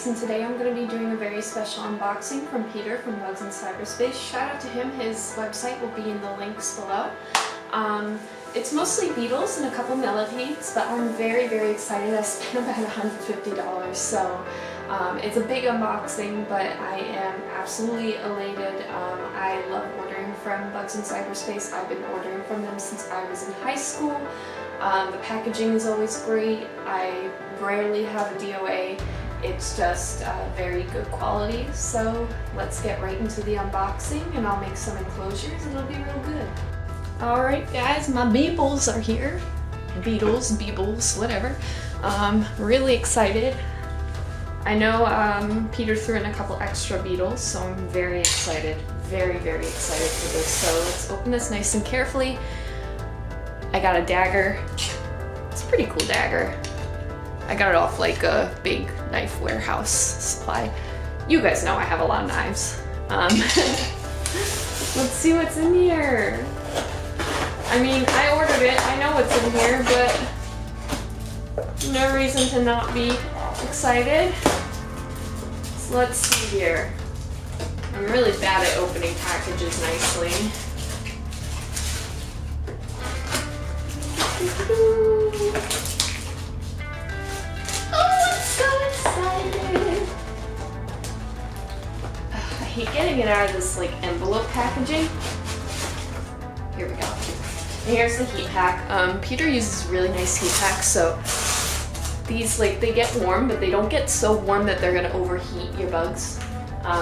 unbox, and today I'm going to be doing a very special unboxing from Peter from Bugsincyberspace. Shout out to him, his website will be in the links below. It's mostly beetles and a couple millipedes, but I'm very excited. I spent about $150, so it's a big unboxing, but I am absolutely elated. I love ordering from Bugsincyberspace. I've been ordering from them since I was in high school. The packaging is always great. I rarely have a DOA. It's just very good quality. So let's get right into the unboxing, and I'll make some enclosures. It'll be real good. Alright guys, my beetles are here. Beetles, beebles, whatever. Really excited. I know Peter threw in a couple extra beetles, so I'm very excited. Very excited for this. So let's open this nice and carefully. I got a dagger. It's a pretty cool dagger. I got it off like a big knife warehouse supply. You guys know I have a lot of knives. Let's see what's in here. I mean, I ordered it. I know what's in here, but no reason to not be excited. So let's see here. I'm really bad at opening packages nicely. Oh, I'm so excited! I hate getting it out of this like envelope packaging. Here we go. And here's the heat pack. Peter uses really nice heat packs, so these they get warm, but they don't get so warm that they're gonna overheat your bugs. A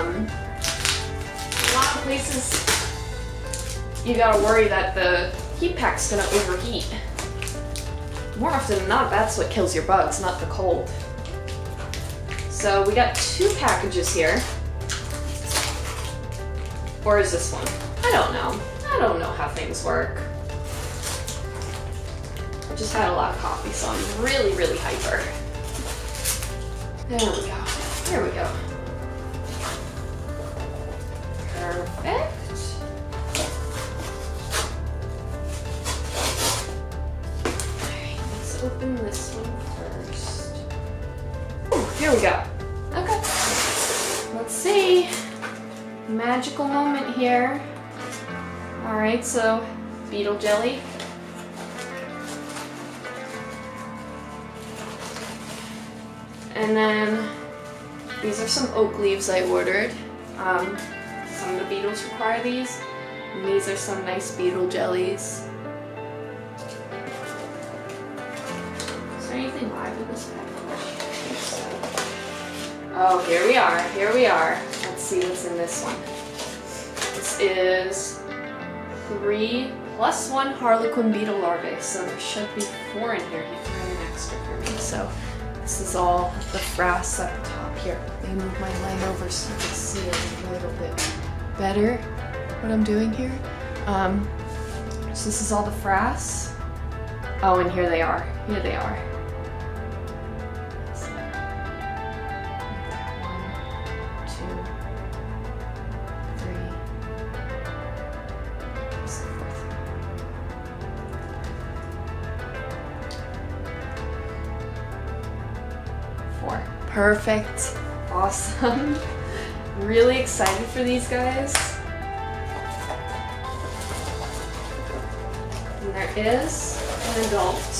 lot of places you gotta worry that the heat pack's gonna overheat. More often than not, that's what kills your bugs, not the cold. So we got 2 packages here. Or is this one? I don't know. I don't know how things work. I just had a lot of coffee, so I'm really hyper. There we go. Here we go. Perfect. Alright, let's open this one first. Ooh, here we go. Okay. Let's see. Magical moment here. Alright, so beetle jelly. And then these are some oak leaves I ordered. Some of the beetles require these. And these are some nice beetle jellies. Is there anything live in this package? Oh, here we are. Here we are. Let's see what's in this one. This is 3 + 1 Harlequin beetle larvae, so there should be 4 in here. He threw in an extra for me. So this is all the frass at the top here. Let me move my line over so you can see it a little bit better what I'm doing here. So this is all the frass. Oh, and here they are. Here they are. Perfect. Awesome. Really excited for these guys. And there is an adult.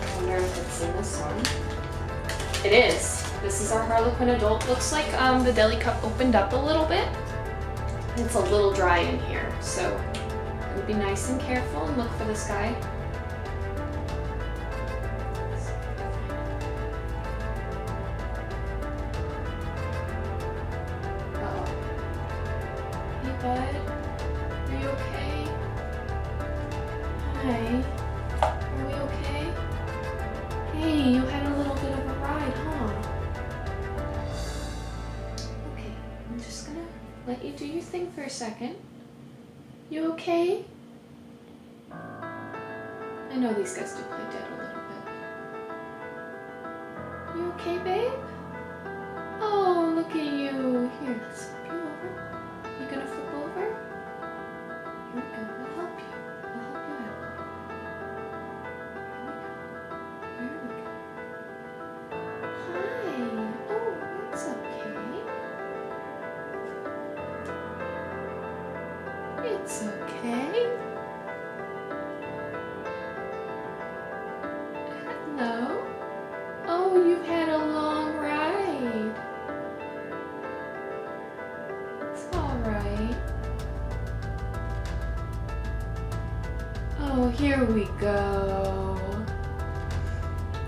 I wonder if it's in this one. It is. This is our Harlequin adult. Looks like the deli cup opened up a little bit. It's a little dry in here, so I'm gonna be nice and careful and look for this guy. Bud, are you okay? Hi. Are we okay? Hey, you had a little bit of a ride, huh? Okay, I'm just gonna let you do your thing for a second. You okay? I know these guys do play dead a little bit. You okay, babe? Oh, look at you. Here, let's flip you over. You gonna flip over? Here we go. I'll help you. I'll help you out. Here we go. Here we go. It's okay. Hello. Oh, you've had a long ride. It's alright. Oh, here we go.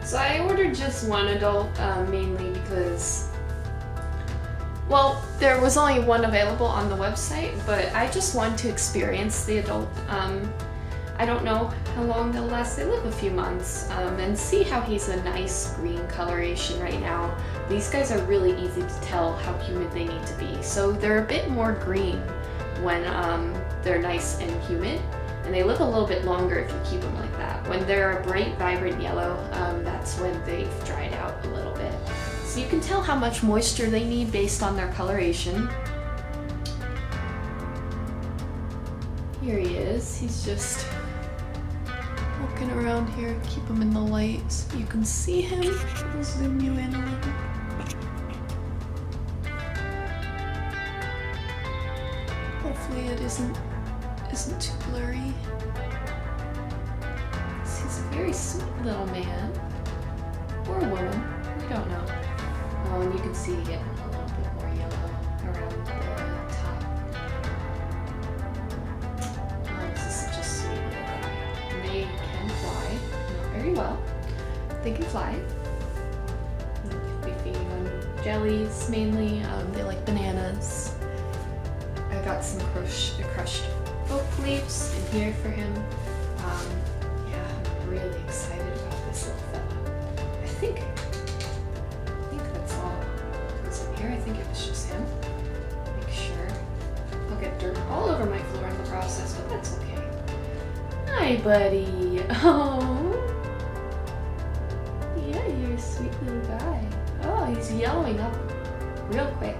So I ordered just one adult, mainly because, well, there was only one available on the website, but I just wanted to experience the adult. I don't know how long they'll last. They live a few months, and see how he's a nice green coloration right now. These guys are really easy to tell how humid they need to be. So they're a bit more green when they're nice and humid, and they live a little bit longer if you keep them like that. When they're a bright, vibrant yellow, that's when they've dried out a little bit. So you can tell how much moisture they need based on their coloration. Here he is. He's just walking around here. Keep him in the light so you can see him. I'll zoom you in a little. Hopefully it isn't too blurry. He's a very sweet little man. Or woman. We don't know. Oh, and you can see getting a little bit more yellow around the top. Oh, this is such a sweet little guy. And they can fly. Not very well. They can fly. They feed on jellies mainly. They like bananas. I got some crushed oak leaves in here for him. Yeah, I'm really excited about this little fella. I think that's all that's in here. I think it was just him. Make sure. I'll get dirt all over my floor in the process, but that's okay. Hi, buddy. Oh. Yeah, you're a sweet little guy. Oh, he's yellowing up real quick.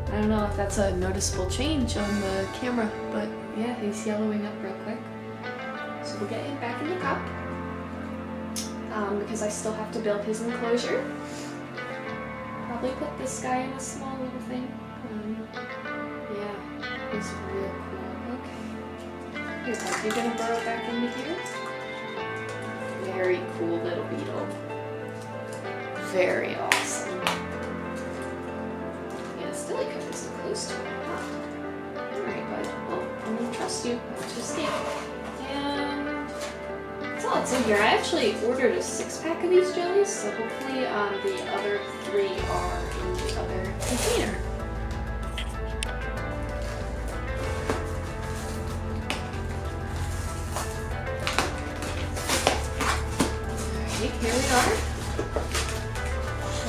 I don't know if that's a noticeable change on the camera, but yeah, he's yellowing up real quick. So we'll get him back in the cup, because I still have to build his enclosure. Probably put this guy in a small little thing. Yeah, he's real cool. Okay. Here, bud, you're gonna burrow back into here. Very cool little beetle. Very awesome. Silicone is close to it. Huh. Alright, bud. Well, I'm gonna trust you. Just take it. And that's all it's in here. I actually ordered a 6-pack of these jellies, so hopefully the other 3 are in the other container. Alright, here we are.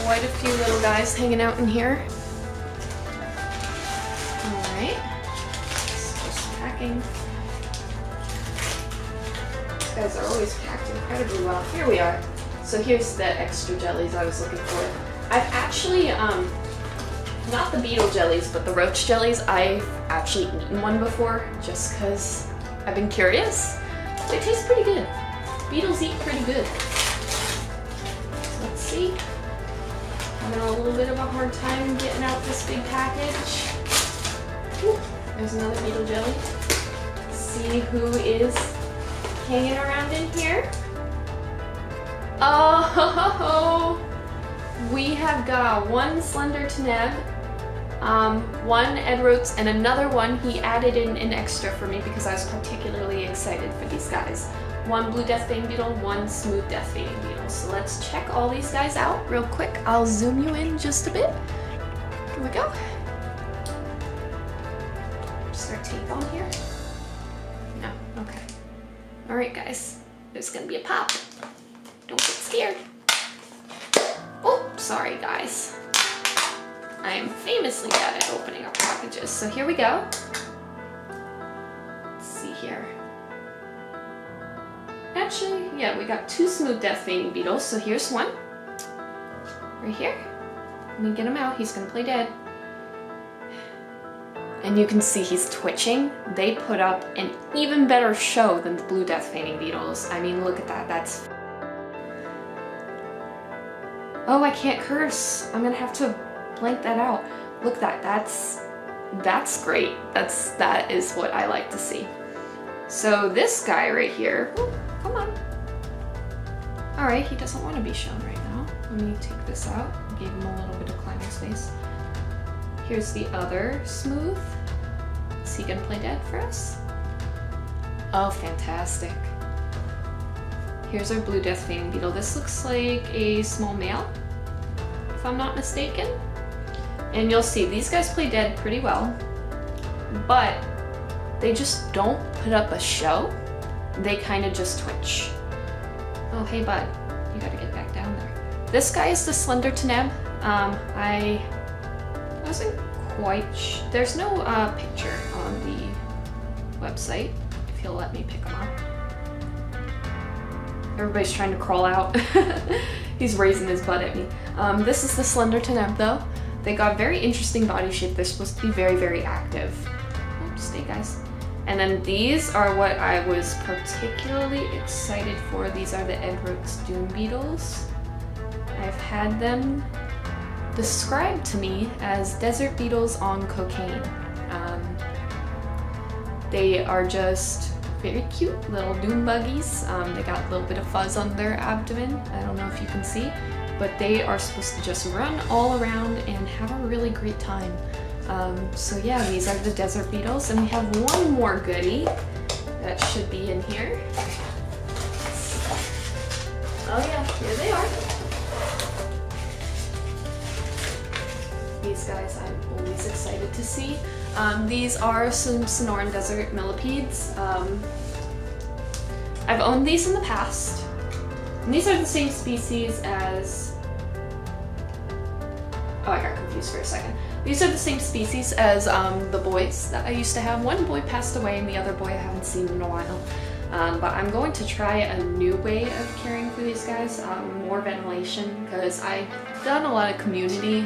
Quite a few little guys hanging out in here. Packing. These guys are always packed incredibly well. Here we are. So here's the extra jellies I was looking for. I've actually, not the beetle jellies, but the roach jellies, I've actually eaten one before just because I've been curious. They taste pretty good. Beetles eat pretty good. Let's see. Having a little bit of a hard time getting out this big package. Ooh. There's another beetle jelly. See who is hanging around in here. Oh, we have got one Slender Teneb, one Edrotes, and another one he added in an extra for me because I was particularly excited for these guys. One blue deathbane beetle, one smooth deathbane beetle. So let's check all these guys out real quick. I'll zoom you in just a bit. Here we go. Is there tape on here? No, okay. Alright guys, there's gonna be a pop. Don't get scared. Oh, sorry guys. I am famously bad at opening up packages. So here we go. Let's see here. Actually, yeah, we got 2 smooth deathbane beetles. So here's one. Right here. Let me get him out. He's gonna play dead. And you can see he's twitching. They put up an even better show than the blue deathbane beetles. I mean, look at that. That's... Oh, I can't curse. I'm gonna have to blank that out. Look at that. That's that's great. That is what I like to see. So this guy right here, oh, come on. All right, he doesn't want to be shown right now. Let me take this out. Gave him a little bit of climbing space. Here's the other smooth. Is he gonna play dead for us? Oh, fantastic. Here's our blue death feigning beetle. This looks like a small male, if I'm not mistaken. And you'll see these guys play dead pretty well, but they just don't put up a show. They kind of just twitch. Oh, hey bud, you gotta get back down there. This guy is the Slender Teneb. I wasn't quite there's no picture on the website, if he'll let me pick him up. Everybody's trying to crawl out. He's raising his butt at me. This is the Slender Teneb though. They got very interesting body shape. They're supposed to be very, very active. Oh, stay guys. And then these are what I was particularly excited for. These are the Edrotes Dune beetles. I've had them described to me as desert beetles on cocaine. They are just very cute little dune buggies. They got a little bit of fuzz on their abdomen. I don't know if you can see, but they are supposed to just run all around and have a really great time. So yeah, these are the desert beetles, and we have one more goodie that should be in here. Oh yeah, here they are. These guys I'm always excited to see. These are some Sonoran desert millipedes. I've owned these in the past. And these are the same species as... Oh, I got confused for a second. These are the same species as the boys that I used to have. One boy passed away and the other boy I haven't seen in a while. But I'm going to try a new way of caring for these guys, more ventilation, because I've done a lot of community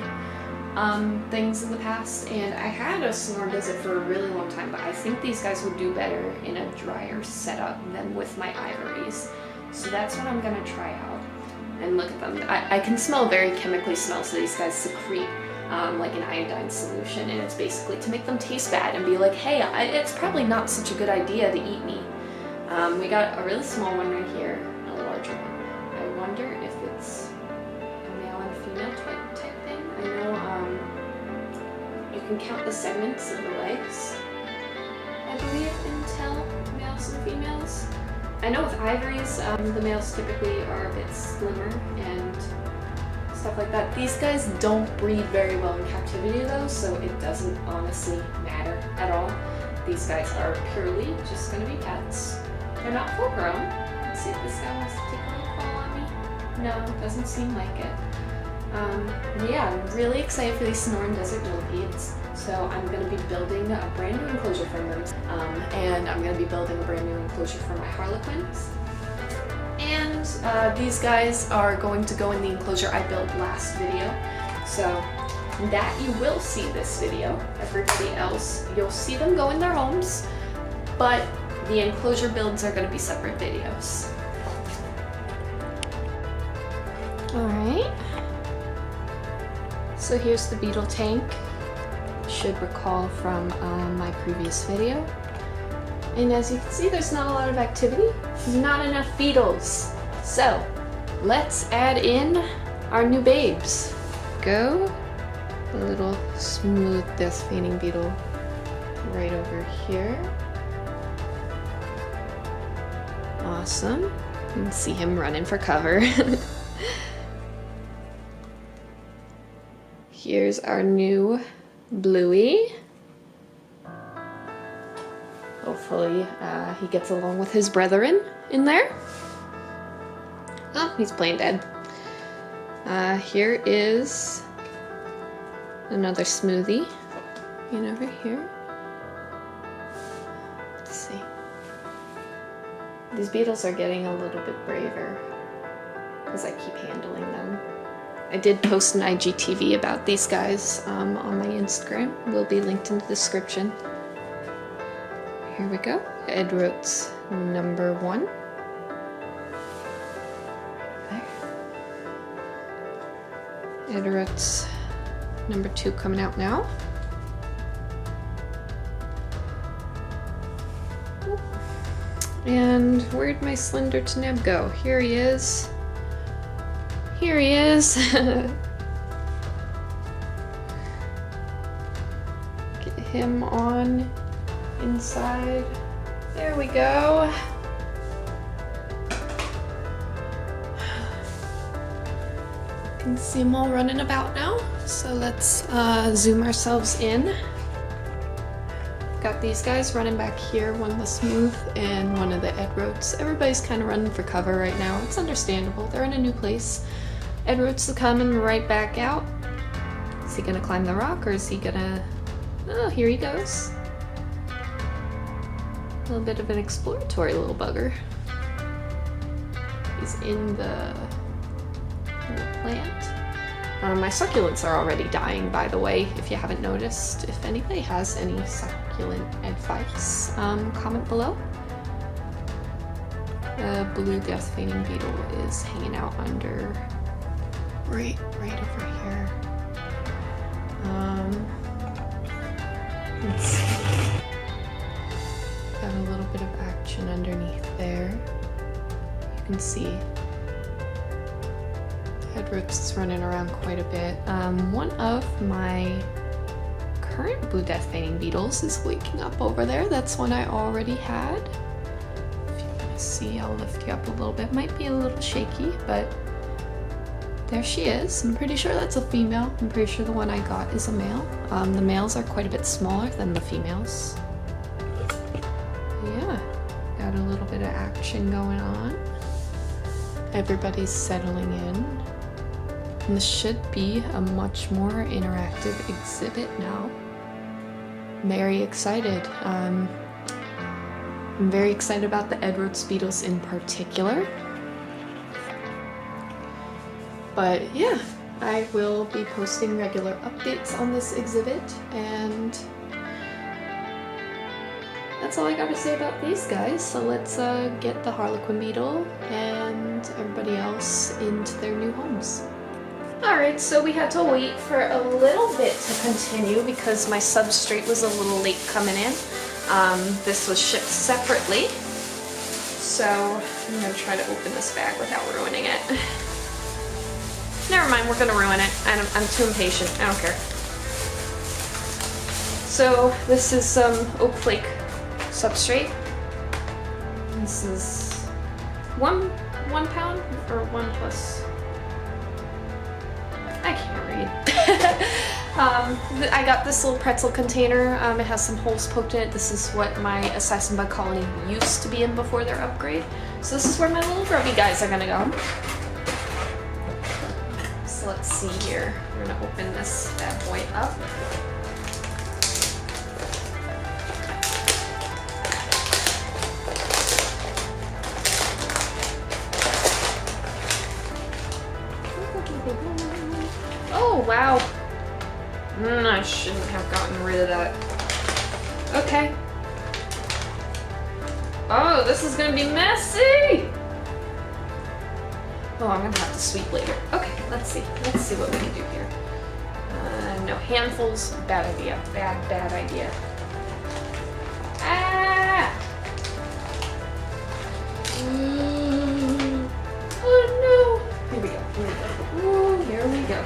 things in the past, and I had a Sonoran desert for a really long time, but I think these guys would do better in a drier setup than with my ivories. So that's what I'm gonna try out. And look at them. I can smell very chemically smell, so these guys secrete like an iodine solution, and it's basically to make them taste bad and be like, hey, it's probably not such a good idea to eat me. We got a really small one right here, and a larger one. I wonder if it's a male and female type thing. I know you can count the segments of the legs, I believe, and tell males and females. I know with ivories, the males typically are a bit slimmer and stuff like that. These guys don't breed very well in captivity though, so it doesn't honestly matter at all. These guys are purely just going to be pets. They're not full grown. Let's see if this guy wants to take a little fall on me. No, doesn't seem like it. Yeah, I'm really excited for these Sonoran desert millipedes. So I'm going to be building a brand new enclosure for them, and I'm going to be building a brand new enclosure for my Harlequins. And these guys are going to go in the enclosure I built last video. So that you will see this video. Everybody else, you'll see them go in their homes, but the enclosure builds are going to be separate videos. Alright. So here's the beetle tank. Should recall from my previous video. And as you can see, there's not a lot of activity. Not enough beetles. So let's add in our new babes. Go. A little smooth death feigning beetle right over here. Awesome. You can see him running for cover. Here's our new Bluey. Hopefully he gets along with his brethren in there. Oh, he's playing dead. Here is another smoothie. And over here. Let's see. These beetles are getting a little bit braver because I keep handling them. I did post an IGTV about these guys on my Instagram. Will be linked in the description. Here we go. Edrotes number 1. There. Edrotes number 2 coming out now. And where'd my Slender Teneb go? Here he is. Here he is. Get him on inside. There we go. You can see them all running about now. So let's zoom ourselves in. Got these guys running back here, one the smooth and one of the Edrotes. Everybody's kind of running for cover right now. It's understandable. They're in a new place. Edrotes are coming right back out. Is he gonna climb the rock or is he gonna... Oh, here he goes. A little bit of an exploratory little bugger. He's in the plant. My succulents are already dying, by the way, if you haven't noticed. If anybody has any succulent advice, comment below. The blue death feigning beetle is hanging out under right over here. Let's see. Got a little bit of action underneath there. You can see Edrotes is running around quite a bit. One of my current blue death feigning beetles is waking up over there. That's one I already had. If you want to see, I'll lift you up a little bit. Might be a little shaky, but there she is. I'm pretty sure that's a female. I'm pretty sure the one I got is a male. The males are quite a bit smaller than the females. Yeah, got a little bit of action going on. Everybody's settling in. And this should be a much more interactive exhibit now. I'm very excited. I'm very excited about the Edrotes beetles in particular. But yeah, I will be posting regular updates on this exhibit, and that's all I gotta say about these guys. So let's get the Harlequin beetle and everybody else into their new homes. Alright, so we had to wait for a little bit to continue because my substrate was a little late coming in. This was shipped separately, so I'm gonna try to open this bag without ruining it. Never mind, we're gonna ruin it. I'm too impatient. I don't care. So this is some oak flake substrate. This is one pound or 1 plus. I can't read. I got this little pretzel container. It has some holes poked in it. This is what my assassin bug colony used to be in before their upgrade. So this is where my little grubby guys are gonna go. So let's see here. We're gonna open this bad boy up. Oh, wow. I shouldn't have gotten rid of that. Okay. Oh, this is gonna be messy! Oh, I'm gonna have to sweep later. Okay, let's see. Let's see what we can do here. No, handfuls, bad idea. Bad idea. Ah! Oh no! Here we go. Ooh, here we go.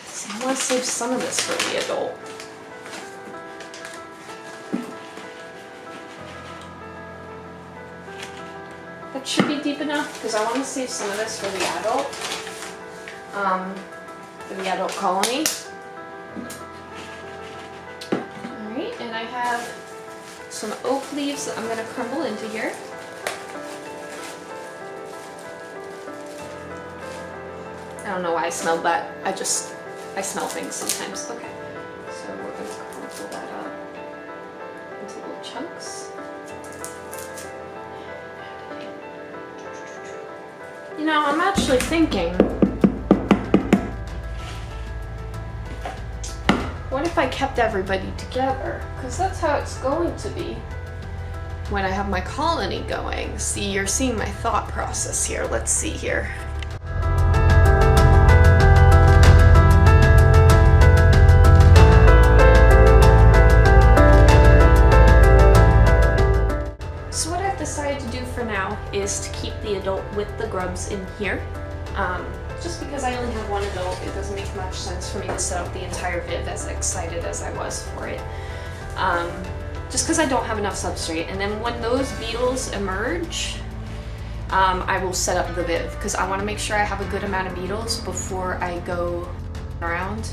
See, I want to save some of this for the adult. That should be deep enough because I want to save some of this for the adult colony. Alright, and I have some oak leaves that I'm going to crumble into here. I don't know why I smelled that. I smell things sometimes. Okay, so we're going to crumble that up into little chunks. You know, I'm actually thinking, what if I kept everybody together? Because that's how it's going to be when I have my colony going. See, you're seeing my thought process here. Let's see here. for now is to keep the adult with the grubs in here. Just because I only have one adult, it doesn't make much sense for me to set up the entire viv as excited as I was for it. Just because I don't have enough substrate. And then when those beetles emerge, I will set up the viv because I want to make sure I have a good amount of beetles before I go around.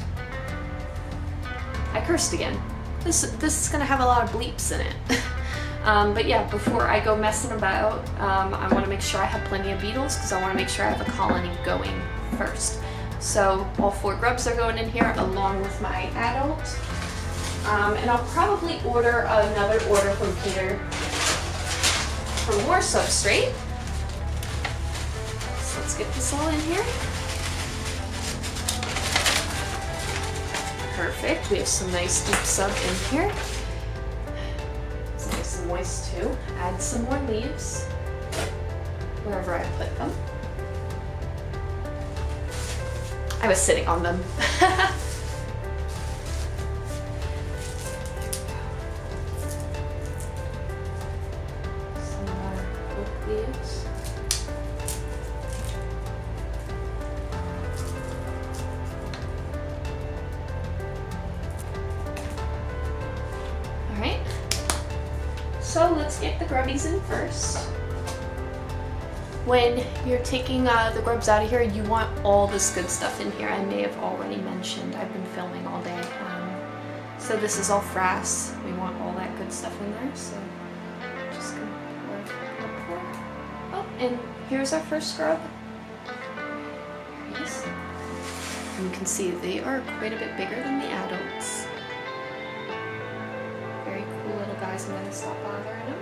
I cursed again. This is going to have a lot of bleeps in it. But yeah, before I go messing about, I want to make sure I have plenty of beetles because I want to make sure I have a colony going first. So all 4 grubs are going in here along with my adult. And I'll probably order another order from Peter for more substrate. So let's get this all in here. Perfect. We have some nice deep sub in here. It's nice and moist too. Add some more leaves wherever I put them. I was sitting on them. Some more oak leaves. Alright, so let's get the grubbies in first. When you're taking the grubs out of here, you want all this good stuff in here. I may have already mentioned, I've been filming all day. So this is all frass. We want all that good stuff in there, so just gonna pour. Oh, and here's our first grub. There he is. And you can see they are quite a bit bigger than the adults. Very cool little guys. I'm gonna stop bothering them.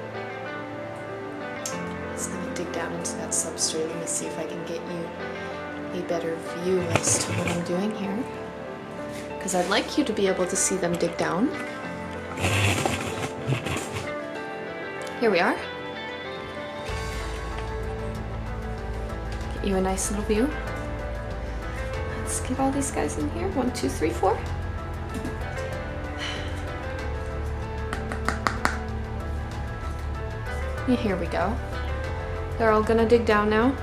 Just gonna dig down into that substrate and see if I can get you a better view as to what I'm doing here. Because I'd like you to be able to see them dig down. Here we are. Get you a nice little view. Let's get all these guys in here. 1, 2, 3, 4. And here we go. They're all gonna dig down now.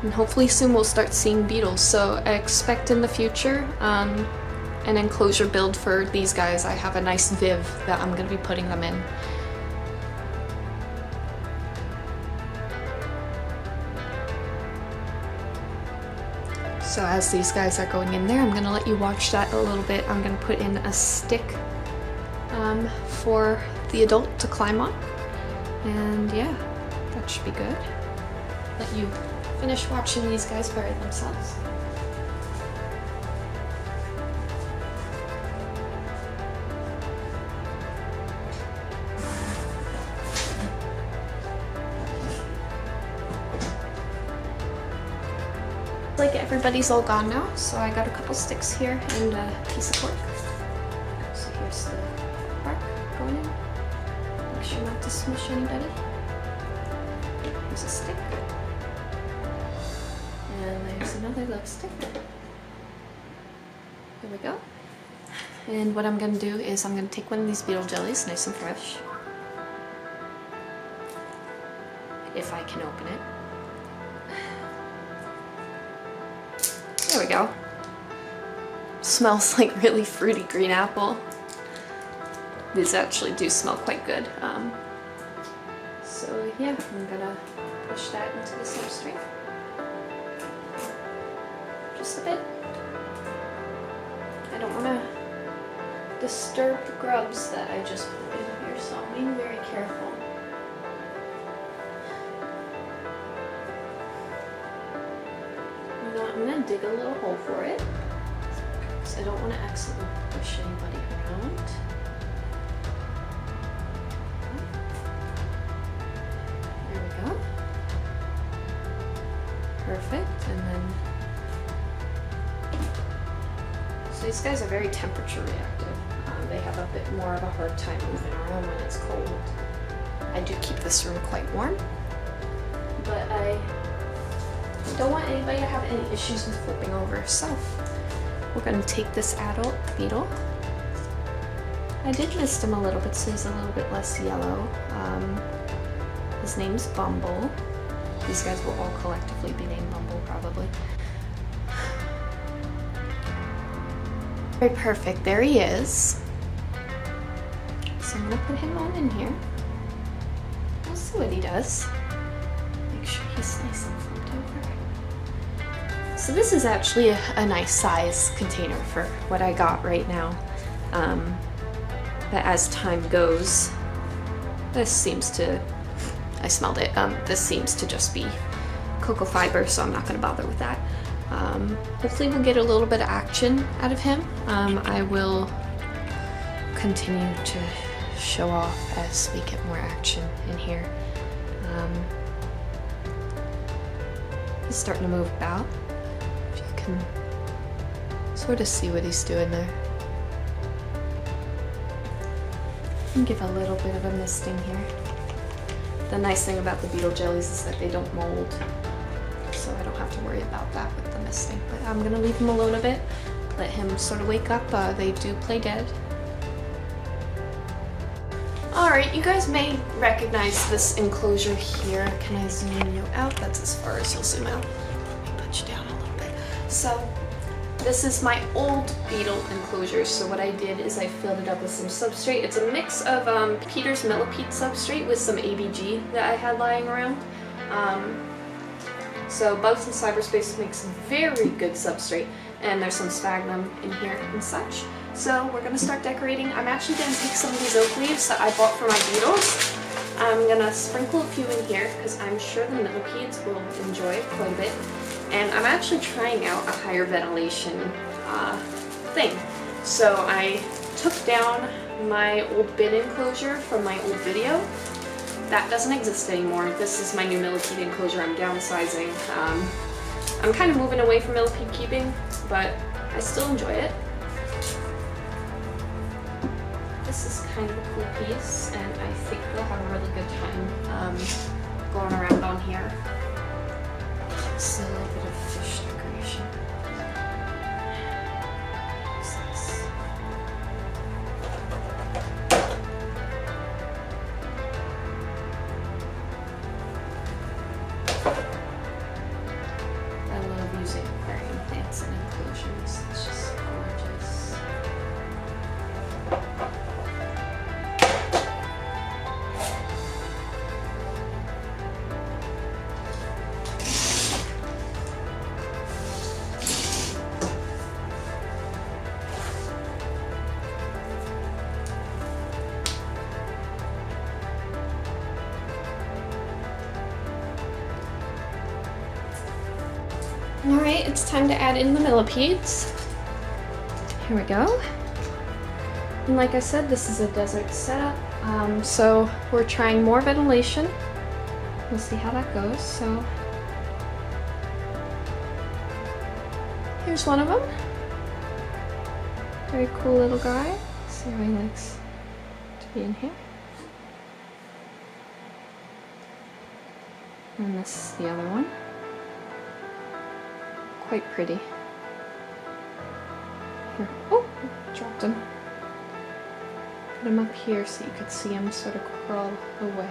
And hopefully soon we'll start seeing beetles. So I expect in the future an enclosure build for these guys. I have a nice viv that I'm gonna be putting them in. So as these guys are going in there, I'm gonna let you watch that a little bit. I'm gonna put in a stick for the adult to climb on. And yeah, that should be good. Let you finish watching these guys bury themselves. Like everybody's all gone now, so I got a couple sticks here and a piece of cork. So here's the bark going in. Make sure not to smush anybody. Here's a stick. And there's another little stick. There we go. And what I'm going to do is I'm going to take one of these beetle jellies, nice and fresh. If I can open it. There we go. Smells like really fruity green apple. These actually do smell quite good. So yeah, I'm gonna push that into the substrate. Just a bit. I don't want to disturb the grubs that I just put in here, so I'm being very careful. You know what, I'm going to dig a little hole for it, because I don't want to accidentally push anybody around. There we go. Perfect, and then so these guys are very temperature reactive. They have a bit more of a hard time moving around when it's cold. I do keep this room quite warm, but I don't want anybody to have any issues with flipping over. So we're going to take this adult beetle I did mist him a little bit so he's a little bit less yellow. His name's Bumble. These guys will all collectively be named Bumble probably. Very perfect, there he is. So I'm gonna put him on in here. We'll see what he does. Make sure he's nice and flipped over. So this is actually a nice size container for what I got right now. But as time goes, this seems to, I smelled it, this seems to just be cocoa fiber, so I'm not gonna bother with that. Hopefully we'll get a little bit of action out of him. I will continue to show off as we get more action in here. He's starting to move about. If you can sort of see what he's doing there. And give a little bit of a misting here. The nice thing about the beetle jellies is that they don't mold, so I don't have to worry about that with the misting. But I'm gonna leave him alone a bit, let him sort of wake up. They do play dead. Alright, you guys may recognize this enclosure here. Can I zoom you out? That's as far as you'll zoom out. Let me put you down a little bit. So, this is my old beetle enclosure. So what I did is I filled it up with some substrate. It's a mix of Peter's Millipede substrate with some ABG that I had lying around. So Bugsincyberspace makes very good substrate, and there's some sphagnum in here and such. So we're gonna start decorating. I'm actually gonna take some of these oak leaves that I bought for my beetles. I'm gonna sprinkle a few in here because I'm sure the millipedes will enjoy it quite a bit. And I'm actually trying out a higher ventilation thing. So I took down my old bin enclosure from my old video. That doesn't exist anymore. This is my new millipede enclosure. I'm downsizing. I'm kind of moving away from millipede keeping, but I still enjoy it. This is kind of a cool piece, and I think they'll have a really good time going around on here. It's a little bit of fish decoration. What's this? I love using aquarium plants and enclosures. It's just gorgeous. Alright, it's time to add in the millipedes. Here we go. And like I said, this is a desert setup, so we're trying more ventilation. We'll see how that goes. So here's one of them. Very cool little guy. See how he likes to be in here. And this is the other one. Quite pretty. Here. Oh, dropped him. Put him up here so you could see him sort of crawl away.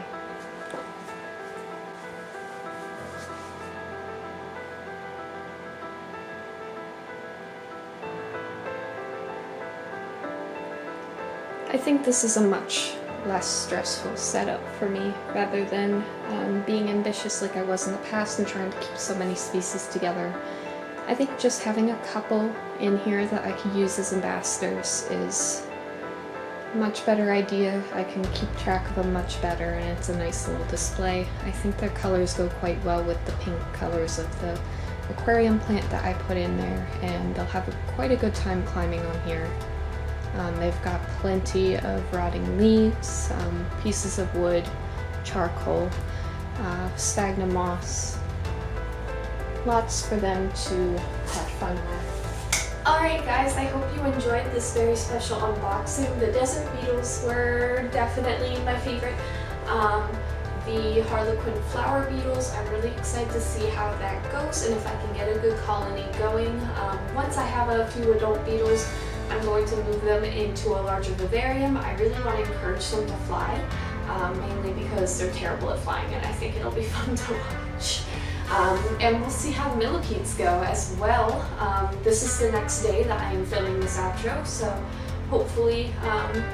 I think this is a much less stressful setup for me, rather than being ambitious like I was in the past and trying to keep so many species together. I think just having a couple in here that I can use as ambassadors is a much better idea. I can keep track of them much better, and it's a nice little display. I think their colors go quite well with the pink colors of the aquarium plant that I put in there, and they'll have quite a good time climbing on here. They've got plenty of rotting leaves, pieces of wood, charcoal, sphagnum moss. Lots for them to have fun with. Alright guys, I hope you enjoyed this very special unboxing. The desert beetles were definitely my favorite. The Harlequin flower beetles, I'm really excited to see how that goes and if I can get a good colony going. Once I have a few adult beetles, I'm going to move them into a larger vivarium. I really want to encourage them to fly, mainly because they're terrible at flying and I think it'll be fun to watch. And we'll see how millipedes go as well. This is the next day that I am filming this outro, so hopefully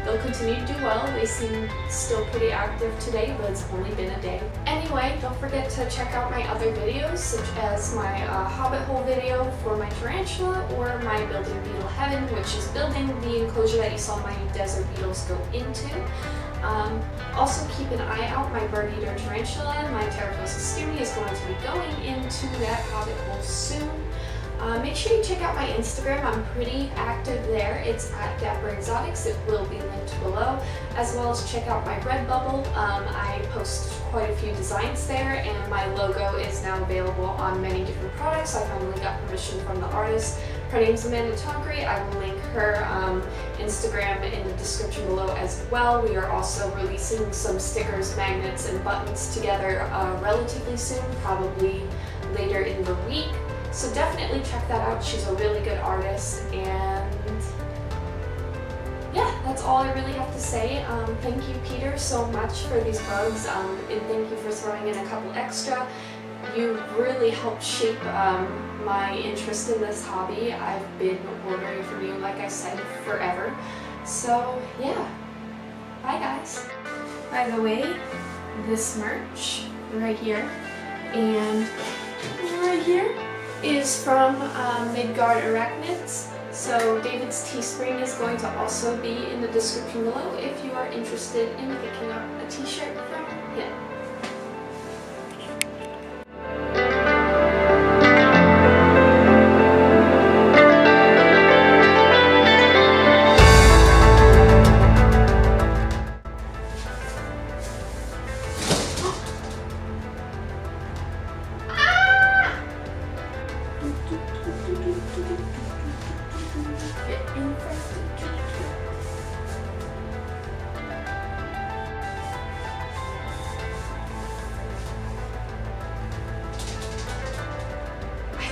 they'll continue to do well. They seem still pretty active today, but it's only been a day. Anyway, don't forget to check out my other videos, such as my hobbit hole video for my tarantula, or my building beetle heaven, which is building the enclosure that you saw my desert beetles go into. Also keep an eye out, my bird eater tarantula, my Tenebroid stewie is going to be going into that hobbit hole soon. Make sure you check out my Instagram. I'm pretty active there. It's at Dapper Exotics. It will be linked below, as well as check out my Redbubble. I post quite a few designs there, and my logo is now available on many different products. I finally got permission from the artist. Her name's Amanda Tonkery. I will link her Instagram in the description below as well. We are also releasing some stickers, magnets, and buttons together relatively soon, probably later in the week. So definitely check that out. She's a really good artist, and yeah, that's all I really have to say. Thank you, Peter, so much for these bugs, and thank you for throwing in a couple extra. You really helped shape my interest in this hobby. I've been ordering from you, like I said, forever. So yeah, bye guys. By the way, this merch right here and right here is from Midgard Arachnids. So David's Teespring is going to also be in the description below if you are interested in picking up a t-shirt from him.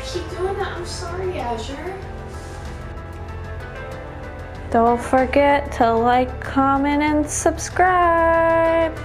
Keep doing that. I'm sorry, Azure. Don't forget to like, comment, and subscribe.